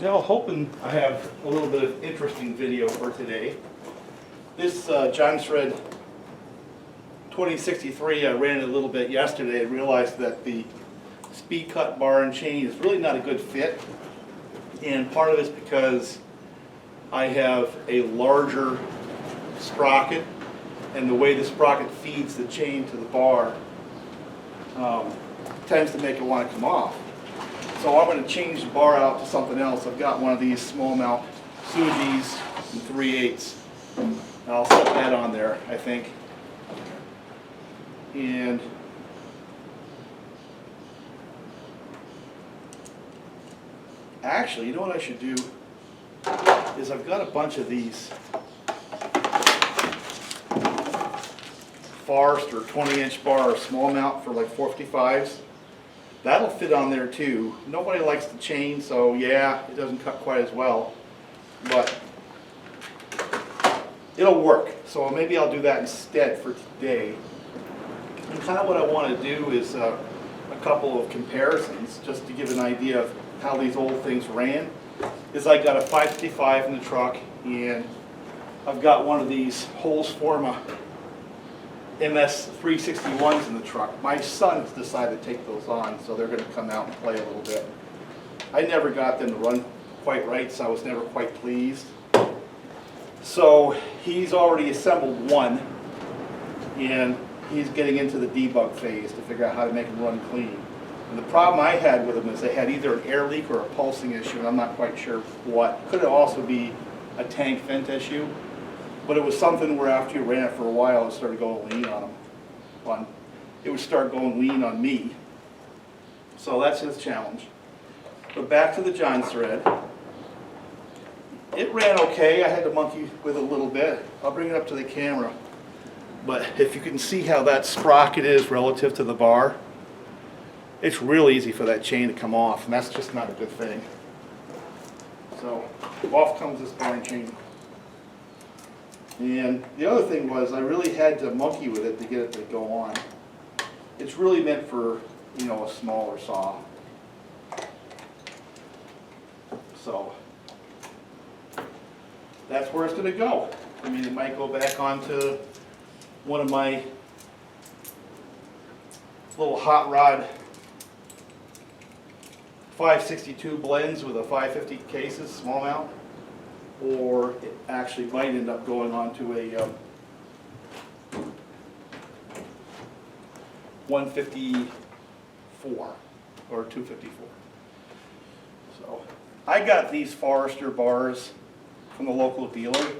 Well, hoping I have a little bit of interesting video for today. This Jonsered 2063, I ran it a little bit yesterday and realized that the speed cut bar and chain is really not a good fit. And part of it's because I have a larger sprocket, and the way the sprocket feeds the chain to the bar tends to make it want to come off. So I'm going to change the bar out to something else. I've got one of these small mount Sujis and 3/8. And I'll set that on there, I think. And actually, you know what I should do is I've got a bunch of these Forester 20-inch bar small mount for like 455s. That'll fit on there too. Nobody likes the chain, so yeah, it doesn't cut quite as well, but it'll work. So maybe I'll do that instead for today. And kind of what I want to do is a couple of comparisons, just to give an idea of how these old things ran. Is I got a 555 in the truck, and I've got one of these Holzfforma MS 361s in the truck. My son's decided to take those on, so they're going to come out and play a little bit. I never got them to run quite right, so I was never quite pleased. So he's already assembled one, and he's getting into the debug phase to figure out how to make them run clean. And the problem I had with them is they had either an air leak or a pulsing issue, and I'm not quite sure what. Could it also be a tank vent issue? But it was something where after you ran it for a while, it started going lean on them. It would start going lean on me. So that's his challenge. But back to the Jonsered. It ran okay. I had to monkey with it a little bit. I'll bring it up to the camera. But if you can see how that sprocket is relative to the bar, it's real easy for that chain to come off, and that's just not a good thing. So off comes this bar and chain. And the other thing was I really had to monkey with it to get it to go on. It's really meant for, you know, a smaller saw. So that's where it's going to go. I mean, it might go back onto one of my little hot rod 562 blends with a 550 cases, small mount. Or it actually might end up going onto a 154 or 254. So I got these Forester bars from the local dealer.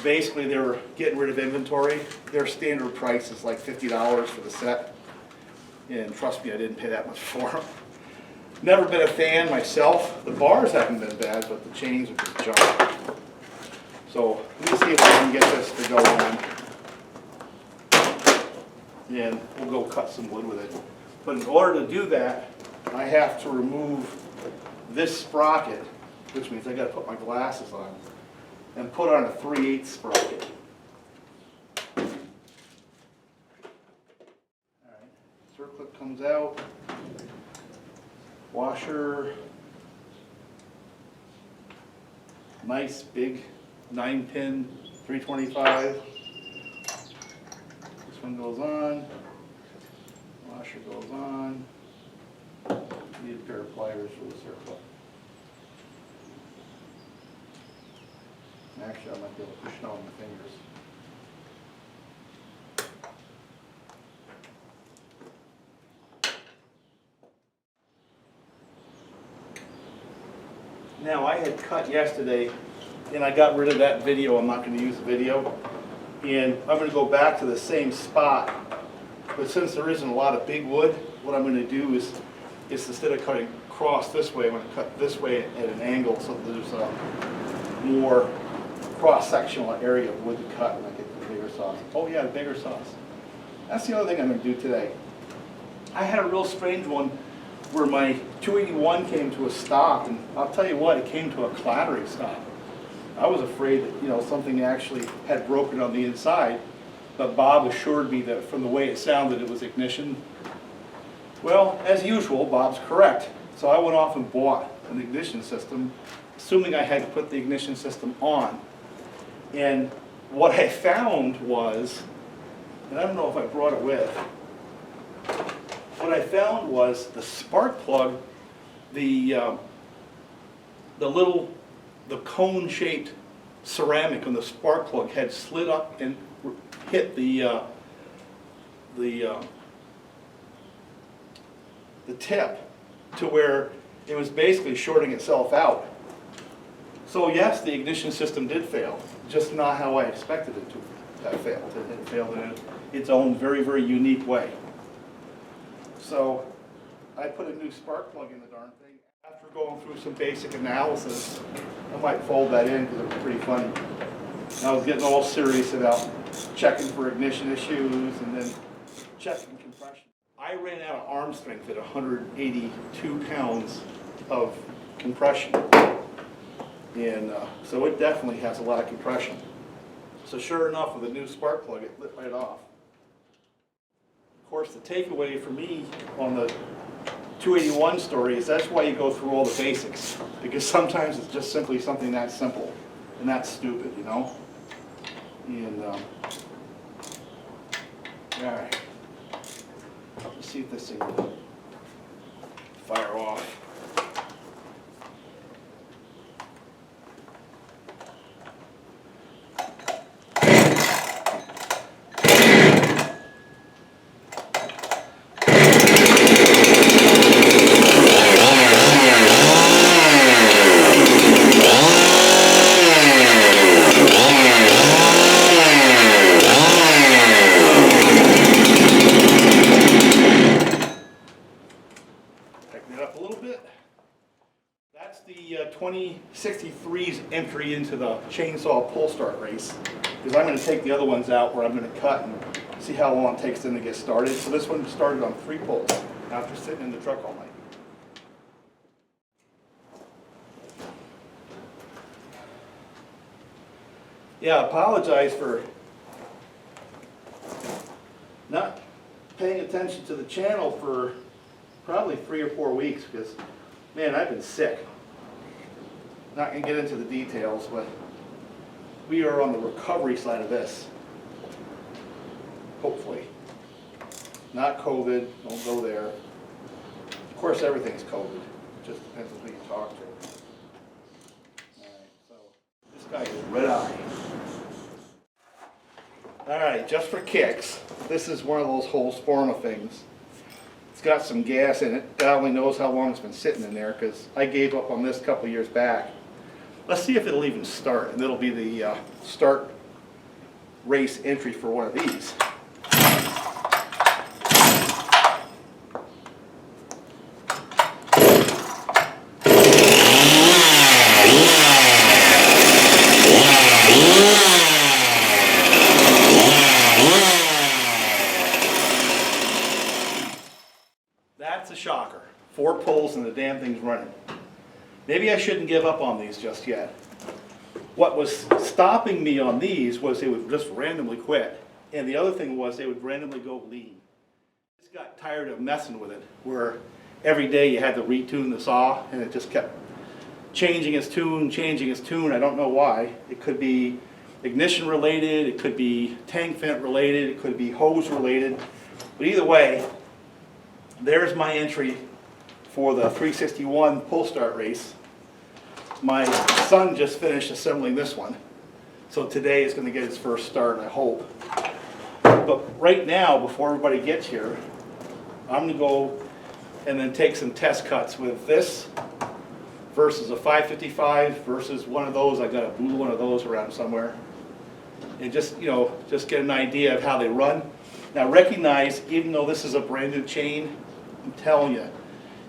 Basically, they were getting rid of inventory. Their standard price is like $50 for the set, and trust me, I didn't pay that much for them. Never been a fan myself. The bars haven't been bad, but the chains are just junk. So let me see if I can get this to go on. And we'll go cut some wood with it. But in order to do that, I have to remove this sprocket, which means I got to put my glasses on, and put on a 3/8 sprocket. Alright, circlip comes out. Washer, nice big 9-pin 325. This one goes on, washer goes on. Need a pair of pliers for the circlip. Actually, I might be able to push it on my fingers. Now, I had cut yesterday, and I got rid of that video. I'm not going to use the video. And I'm going to go back to the same spot. But since there isn't a lot of big wood, what I'm going to do is instead of cutting across this way, I'm going to cut this way at an angle so that there's a more cross-sectional area of wood to cut when I get the bigger saws. Oh yeah, the bigger saws. That's the other thing I'm going to do today. I had a real strange one where my 281 came to a stop, and I'll tell you what, it came to a clattering stop. I was afraid that, you know, something actually had broken on the inside, but Bob assured me that from the way it sounded, it was ignition. Well, as usual, Bob's correct. So I went off and bought an ignition system, assuming I had to put the ignition system on. And what I found was, and I don't know if I brought it with, what I found was the spark plug, the cone-shaped ceramic on the spark plug had slid up and hit the tip to where it was basically shorting itself out. So yes, the ignition system did fail, just not how I expected it to have failed. It failed in its own very, very unique way. So I put a new spark plug in the darn thing. After going through some basic analysis, I might fold that in because it was pretty funny. And I was getting all serious about checking for ignition issues and then checking compression. I ran out of arm strength at 182 pounds of compression. And so it definitely has a lot of compression. So sure enough, with a new spark plug, it lit right off. Of course, the takeaway for me on the 281 story is that's why you go through all the basics, because sometimes it's just simply something that simple and that stupid, you know? And, all right. Let's see if this thing will fire off. That's the 2063's entry into the chainsaw pull start race, because I'm going to take the other ones out where I'm going to cut and see how long it takes them to get started. So this one started on 3 pulls after sitting in the truck all night. Yeah, I apologize for not paying attention to the channel for probably 3 or 4 weeks, because man, I've been sick. Not going to get into the details, but we are on the recovery side of this. Hopefully. Not COVID, don't go there. Of course, everything's COVID. It just depends on who you talk to. Alright, so this guy is red eye. Alright, just for kicks, this is one of those Holzfforma things. It's got some gas in it. God only knows how long it's been sitting in there, because I gave up on this a couple years back. Let's see if it'll even start, and it'll be the start race entry for one of these. That's a shocker. 4 pulls and the damn thing's running. Maybe I shouldn't give up on these just yet. What was stopping me on these was they would just randomly quit. And the other thing was they would randomly go lean. I just got tired of messing with it, where every day you had to retune the saw and it just kept changing its tune, changing its tune. I don't know why. It could be ignition related, it could be tank vent related, it could be hose related. But either way, there's my entry for the 361 pull start race. My son just finished assembling this one, so today is going to get his first start, I hope. But right now, before everybody gets here, I'm going to go and then take some test cuts with this versus a 555 versus one of those. I got a blue one of those around somewhere, and just, you know, just get an idea of how they run. Now recognize, even though this is a brand new chain, I'm telling you,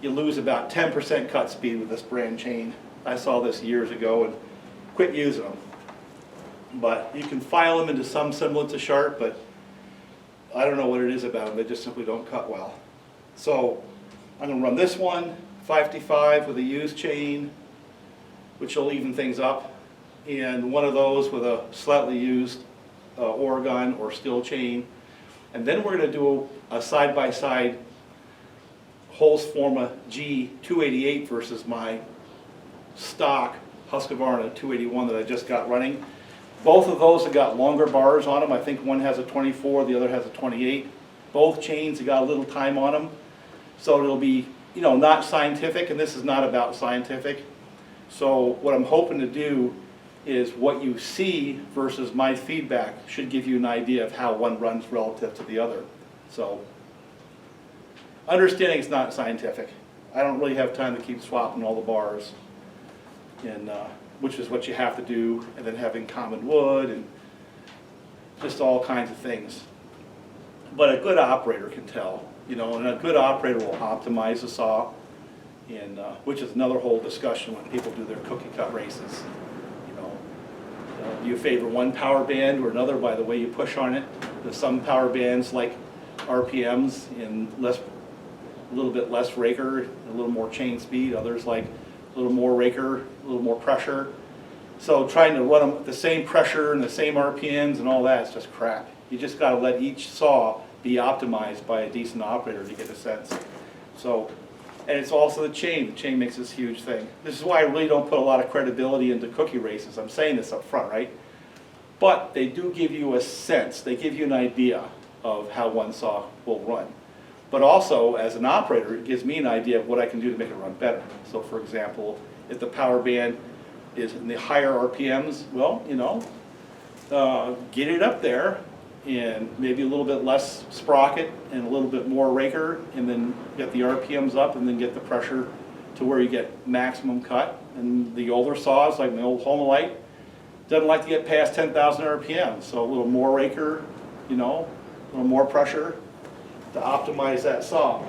you lose about 10% cut speed with this brand chain. I saw this years ago and quit using them. But you can file them into some semblance of sharp, but I don't know what it is about them. They just simply don't cut well. So I'm going to run this one, 555 with a used chain, which will even things up, and one of those with a slightly used Oregon or steel chain. And then we're going to do a side-by-side Holzfforma G288 versus my stock Husqvarna 281 that I just got running. Both of those have got longer bars on them. I think one has a 24, the other has a 28. Both chains have got a little time on them. So it'll be, you know, not scientific, and this is not about scientific. So what I'm hoping to do is what you see versus my feedback should give you an idea of how one runs relative to the other. So understanding it's not scientific. I don't really have time to keep swapping all the bars, and which is what you have to do, and then having common wood and just all kinds of things. But a good operator can tell, you know, and a good operator will optimize the saw, and which is another whole discussion when people do their cookie cut races. You know, do you favor one power band or another by the way you push on it? There's some power bands like RPMs and a little bit less raker, a little more chain speed. Others like a little more raker, a little more pressure. So trying to run them at the same pressure and the same RPMs and all that is just crap. You just got to let each saw be optimized by a decent operator to get a sense. So, and it's also the chain. The chain makes this huge thing. This is why I really don't put a lot of credibility into cookie races. I'm saying this up front, right? But they do give you a sense. They give you an idea of how one saw will run. But also, as an operator, it gives me an idea of what I can do to make it run better. So for example, if the power band is in the higher RPMs, well, you know, get it up there and maybe a little bit less sprocket and a little bit more raker, and then get the RPMs up and then get the pressure to where you get maximum cut. And the older saws, like my old Homelite, doesn't like to get past 10,000 RPM. So a little more raker, you know, a little more pressure to optimize that saw.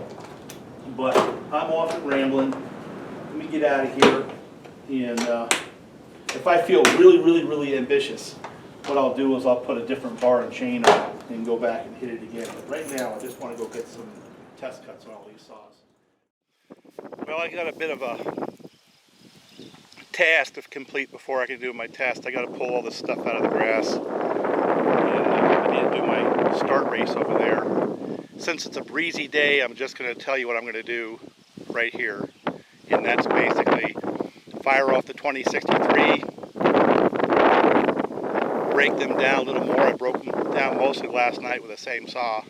But I'm off and rambling. Let me get out of here. And if I feel really ambitious, what I'll do is I'll put a different bar and chain on it and go back and hit it again. But right now, I just want to go get some test cuts on all these saws. Well, I got a bit of a task to complete before I can do my test. I got to pull all this stuff out of the grass. And I need to do my start race over there. Since it's a breezy day, I'm just going to tell you what I'm going to do right here. And that's basically fire off the 2063, break them down a little more. I broke them down mostly last night with the same saw.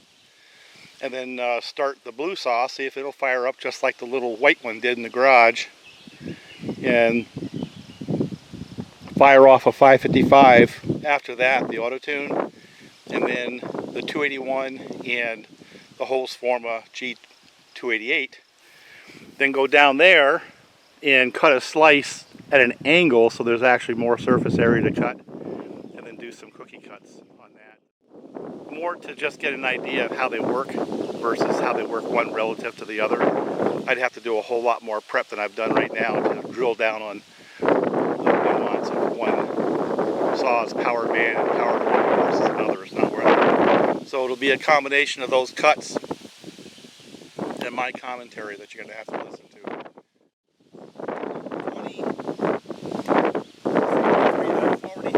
And then start the blue saw, see if it'll fire up just like the little white one did in the garage. And fire off a 555 after that, the autotune. And then the 281 and the Holzfforma g288. Then go down there and cut a slice at an angle so there's actually more surface area to cut, and then do some cookie cuts on that. More to just get an idea of how they work versus how they work one relative to the other. I'd have to do a whole lot more prep than I've done right now to drill down on the nuance of one saw's power band and power point versus another. It's not where I'm. So it'll be a combination of those cuts and my commentary that you're going to have to listen to. 20. I've already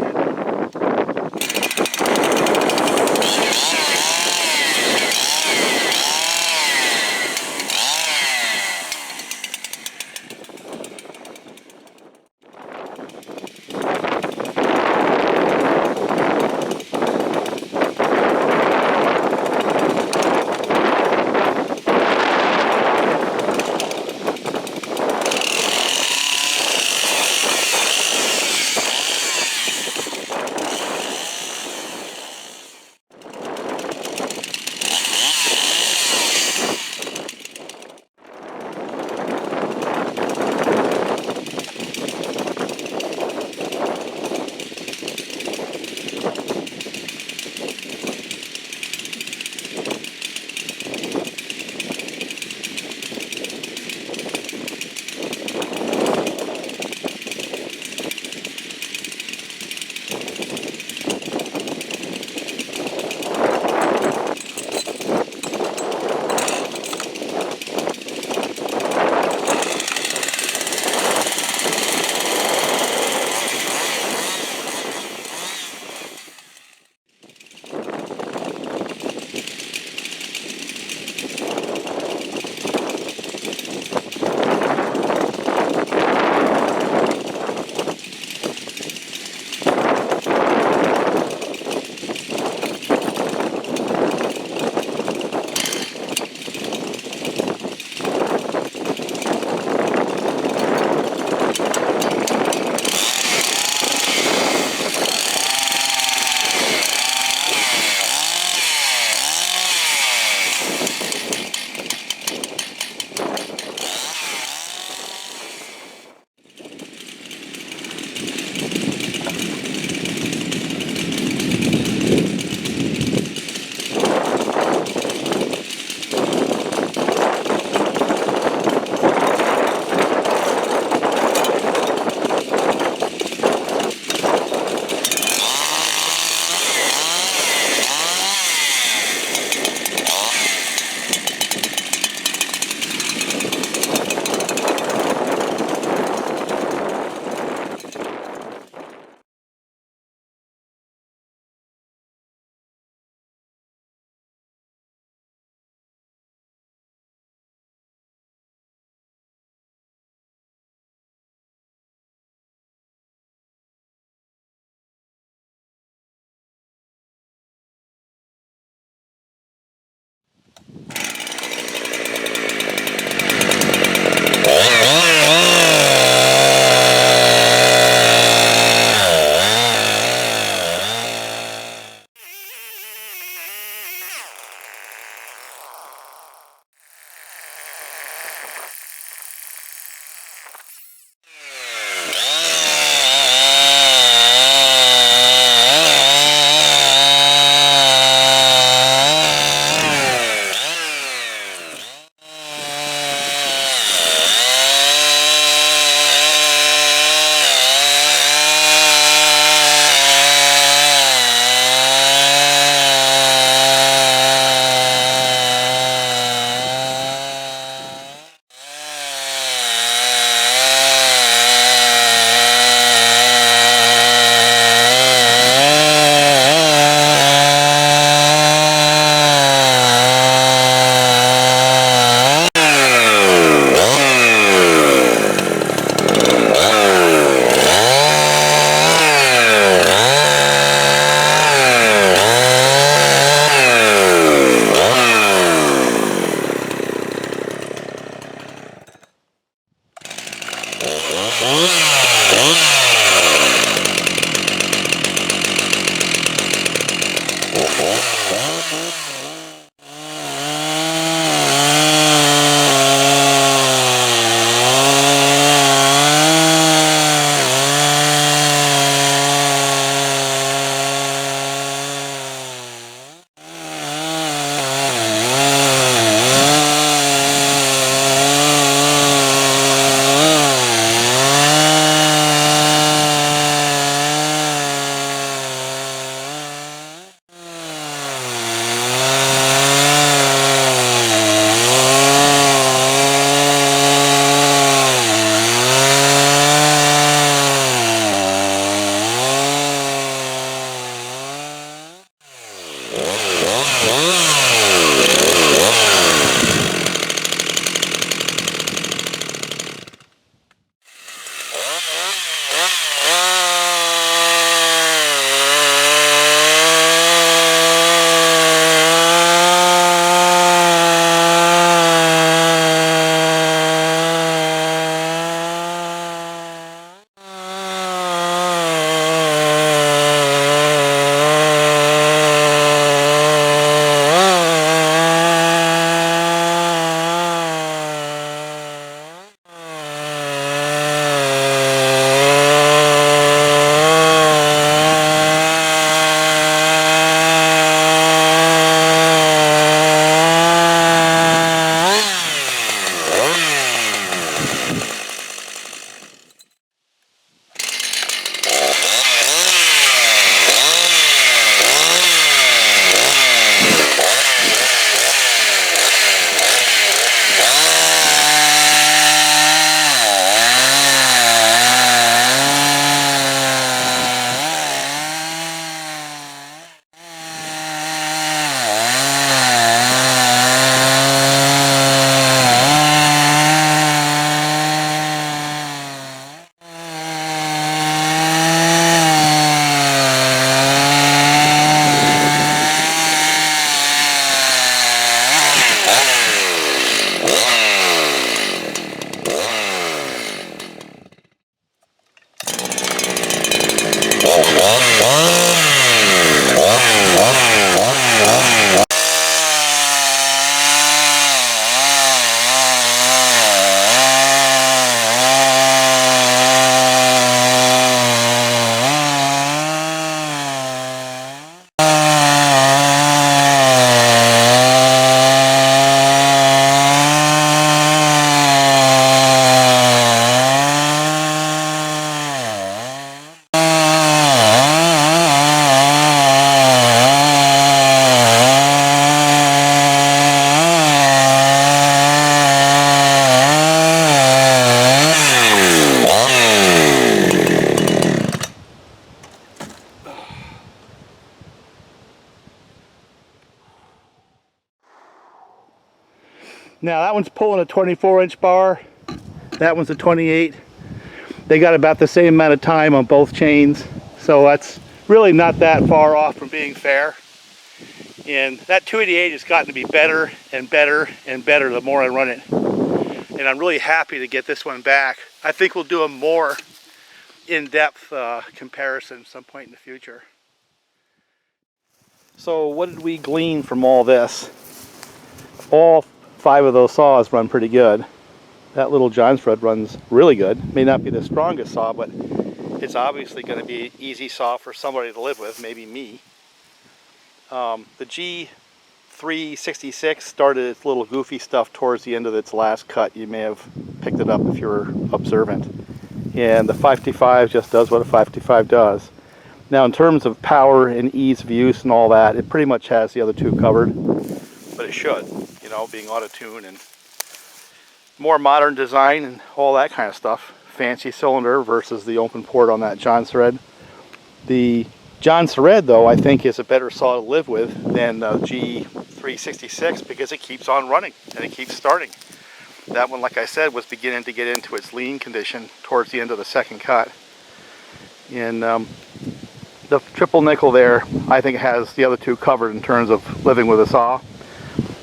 Now that one's pulling a 24-inch bar. That one's a 28. They got about the same amount of time on both chains, so that's really not that far off from being fair. And that 288 has gotten to be better and better and better the more I run it. And I'm really happy to get this one back. I think we'll do a more in-depth comparison at some point in the future. So what did we glean from all this? All 5 of those saws run pretty good. That little Jonsered runs really good. May not be the strongest saw, but it's obviously going to be an easy saw for somebody to live with, maybe me. The g366 started its little goofy stuff towards the end of its last cut. You may have picked it up if you were observant. And the 555 just does what a 555 does. Now in terms of power and ease of use and all that, it pretty much has the other two covered. But it should, you know, being auto-tune and more modern design and all that kind of stuff. Fancy cylinder versus the open port on that Jonsered. The Jonsered, though, I think is a better saw to live with than the g366 because it keeps on running and it keeps starting. That one, like I said, was beginning to get into its lean condition towards the end of the second cut. And the triple nickel there, I think, has the other two covered in terms of living with a saw.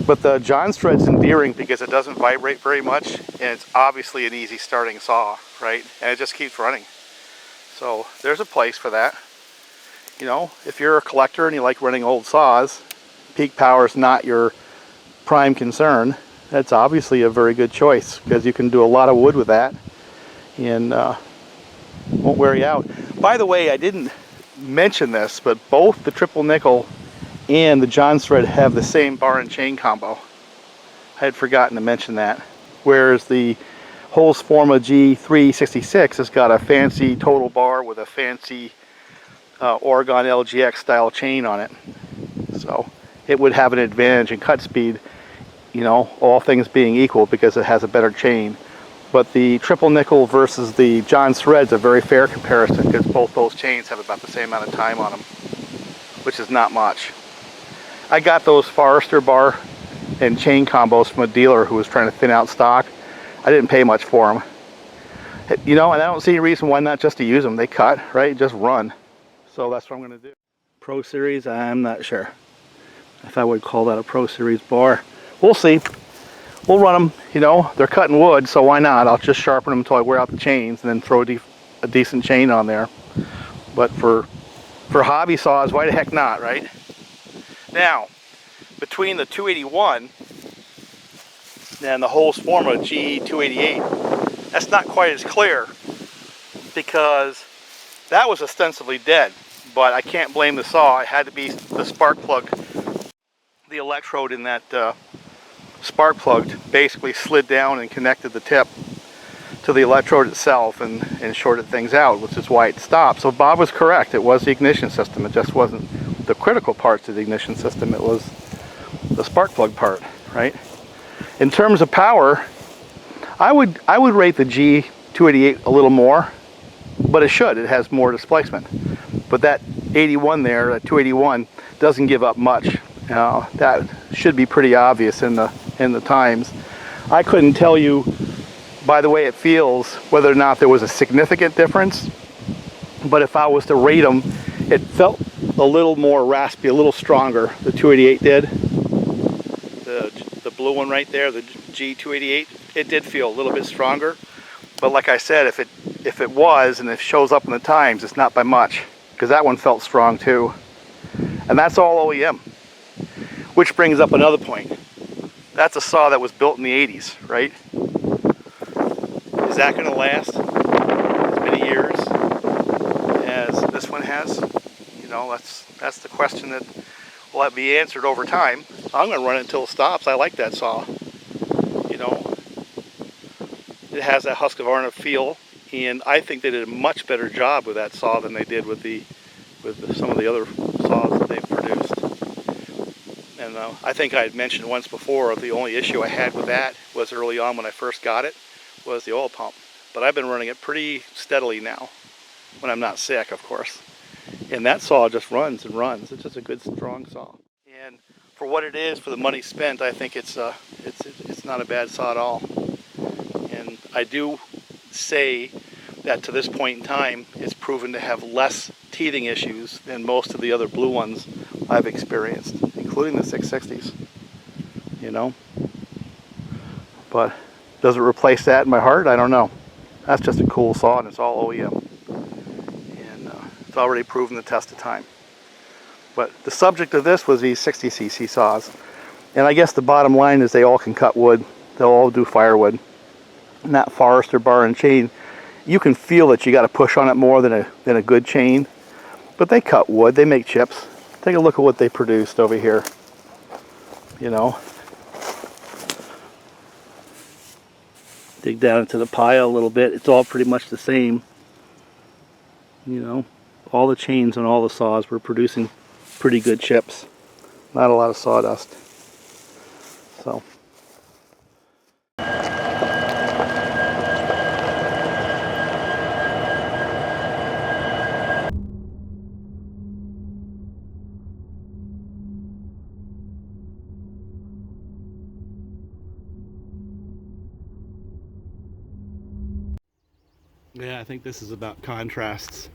But the Jonsered's endearing because it doesn't vibrate very much, and it's obviously an easy starting saw, right? And it just keeps running. So there's a place for that. You know, if you're a collector and you like running old saws, peak power is not your prime concern, that's obviously a very good choice, because you can do a lot of wood with that and won't wear you out. By the way, I didn't mention this, but both the triple nickel and the Jonsered have the same bar and chain combo. I had forgotten to mention that. Whereas the Holzfforma g366 has got a fancy total bar with a fancy Oregon LGX style chain on it. So it would have an advantage in cut speed, you know, all things being equal, because it has a better chain. But the triple nickel versus the Jonsered is a very fair comparison, because both those chains have about the same amount of time on them, which is not much. I got those Forester bar and chain combos from a dealer who was trying to thin out stock. I didn't pay much for them. You know, and I don't see any reason why not just to use them. They cut, right? Just run. So that's what I'm going to do. Pro Series, I'm not sure if I would call that a Pro Series bar. We'll see. We'll run them, you know, they're cutting wood, so why not? I'll just sharpen them until I wear out the chains and then throw a decent chain on there. But for hobby saws, why the heck not, right? Now, between the 281 and the Husqvarna g288, that's not quite as clear, because that was ostensibly dead, but I can't blame the saw. It had to be the spark plug. The electrode in that spark plug basically slid down and connected the tip to the electrode itself and shorted things out, which is why it stopped. So Bob was correct. It was the ignition system. It just wasn't the critical parts of the ignition system. It was the spark plug part, right? In terms of power, I would rate the G288 a little more, but it should. It has more displacement. But that 81 there, that 281, doesn't give up much. That should be pretty obvious in the times. I couldn't tell you by the way it feels whether or not there was a significant difference, but if I was to rate them, it felt a little more raspy, a little stronger. The 288 did. The blue one right there, the G288, it did feel a little bit stronger. But like I said, if it was, and it shows up in the times, it's not by much, because that one felt strong too. And that's all OEM. Which brings up another point. That's a saw that was built in the 80s, right? Is that going to last as many years as this one has? You know, that's the question that will have to be answered over time. I'm going to run it until it stops. I like that saw. You know, it has that Husqvarna feel, and I think they did a much better job with that saw than they did with some of the other saws that they've produced. And I think I had mentioned once before, the only issue I had with that was early on when I first got it, was the oil pump. But I've been running it pretty steadily now, when I'm not sick, of course. And that saw just runs and runs. It's just a good, strong saw. And for what it is, for the money spent, I think it's not a bad saw at all. And I do say that to this point in time, it's proven to have less teething issues than most of the other blue ones I've experienced, including the 660s, you know. But does it replace that in my heart? I don't know. That's just a cool saw, and it's all OEM. And it's already proven the test of time. But the subject of this was these 60cc saws. And I guess the bottom line is they all can cut wood. They'll all do firewood. And that Forester bar and chain, you can feel that you got to push on it more than a good chain. But they cut wood. They make chips. Take a look at what they produced over here. You know. Dig down into the pile a little bit. It's all pretty much the same. You know, all the chains on all the saws were producing pretty good chips. Not a lot of sawdust. So. Yeah, I think this is about contrasts.